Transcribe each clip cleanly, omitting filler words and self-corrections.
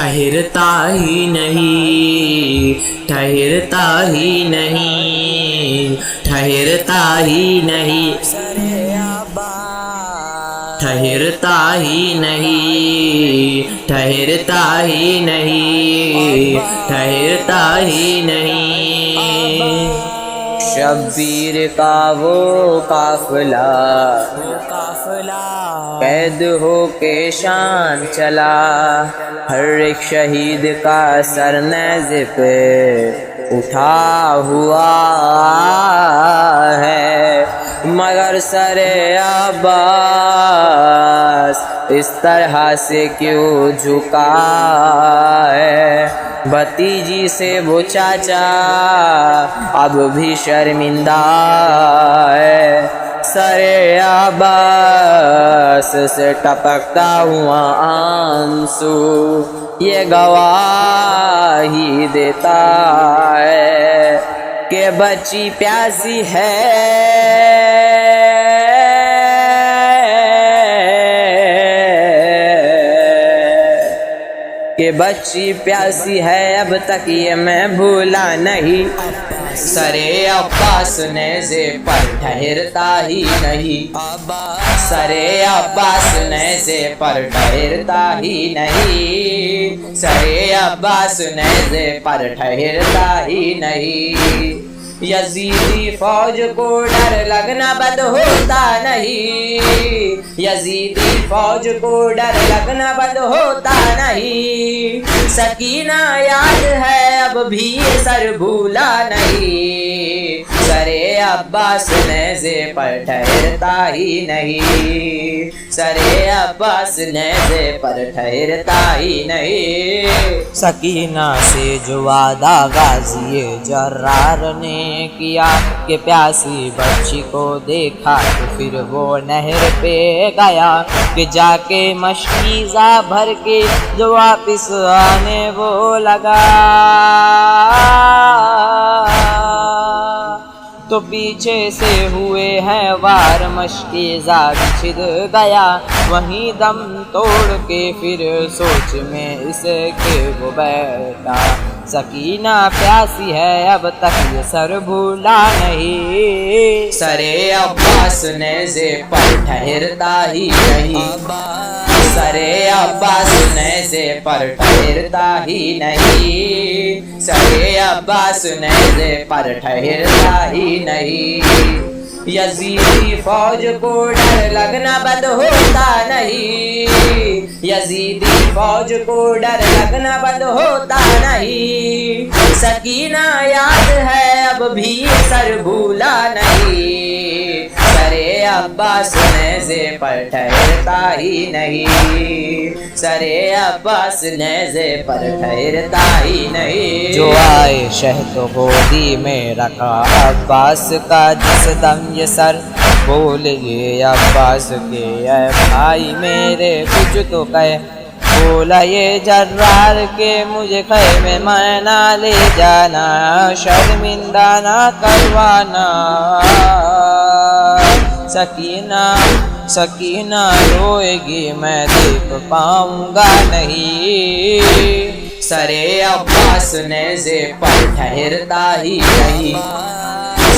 ठहरता ही नहीं, ठहरता ही नहीं, ठहरता ही नहीं, ठहरता ही नहीं, ठहरता ही नहीं, ठहरता ही नहीं। शब्बीर का वो काफिला कैद हो के शान चला, हर एक शहीद का सर नेज़े पे उठा हुआ है, मगर सरे अब्बास इस तरह से क्यों झुका है। भतीजी से वो चाचा अब भी शर्मिंदा है, सरे अब्बास से टपकता हुआ आंसू ये गवाही देता है कि बच्ची प्यासी है, कि बच्ची प्यासी है, अब तक ये मैं भूला नहीं। सरे अब्बास नेज़े पर ठहरता ही नहीं, सरे अब्बास नेज़े पर ठहरता ही नहीं, सरे अब्बास नेज़े पर ठहरता ही नहीं। यजीदी फौज को डर लगना बंद होता नहीं, यजीदी फौज को डर लगना बंद होता नहीं। सकीना याद है अब भी सर भूला नहीं, सरे अब्बास नेज़े पर ठहरता ही नहीं, सरे अब्बास नेज़े पर ठहरता ही नहीं। सकीना से जो वादा गाज़ी जर्रार ने किया कि प्यासी बच्ची को देखा तो फिर वो नहर पे गया, कि जाके मशकीज़ा भर के जो वापिस आने वो लगा, तो पीछे से हुए हैं वार, मशकीज़ा छिद गया वहीं दम तोड़ के, फिर सोच में इसके वो बैठा। सकीना प्यासी है अब तक ये सर भूला नहीं, सरे अब्बास नेज़े पर ठहरता ही नहीं, सरे अब्बास नेज़े पर ठहरता ही नहीं, सरे अब्बास नेज़े पर ठहरता ही नहीं। यजीदी फौज को डर लगना बंद होता नहीं, यजीदी फौज को डर लगना बंद होता नहीं। सकीना याद है अब भी सर भूला नहीं, सरे अब्बास नेज़े पर ठहरता ही नहीं, सरे अब्बास नेज़े पर ठहरता ही नहीं। जो आए शहद गोदी में रखा अब्बास का जिस दम ये सर, बोले ये अब्बास के ऐ भाई मेरे कुछ तो कहे, बोला ये जर्रार के मुझे खैमे में ना ले जाना, शर्मिंदा ना करवाना। सकीना सकीना रोएगी मैं देख पाऊंगा नहीं, सरे अब्बास नेज़े पर ठहरता ही नहीं,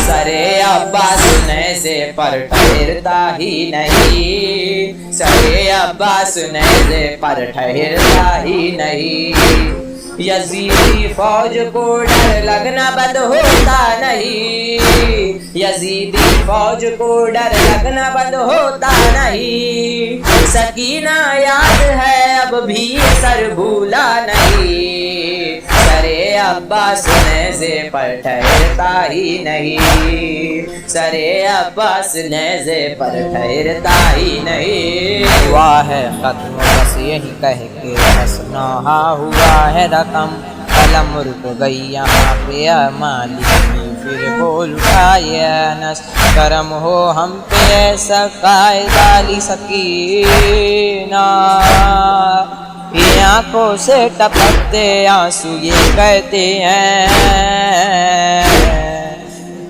सरे अब्बास नेज़े पर ठहरता ही नहीं, सरे अब्बास नेज़े पर ठहरता ही नहीं। यजीदी फौज को डर लगना बंद होता नहीं, यजीदी फौज को डर लगना बंद होता नहीं। सकीना याद है अब भी सर भूला नहीं, सरे अब्बास नेज़े पर ठहरता ही नहीं, सरे अब्बास नेज़े पर ठहरता ही नहीं। हुआ है खत्म बस यही कह के हंसना हुआ है रकम, कलम रुक गई यहाँ पे मालिक फिर बोल उठाए अनस, करम हो हम पे ऐसा कायदा ली सकीना। ये आंखों से टपकते आंसू ये कहते हैं,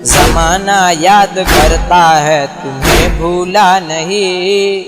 ज़माना याद करता है तुम्हें भूला नहीं।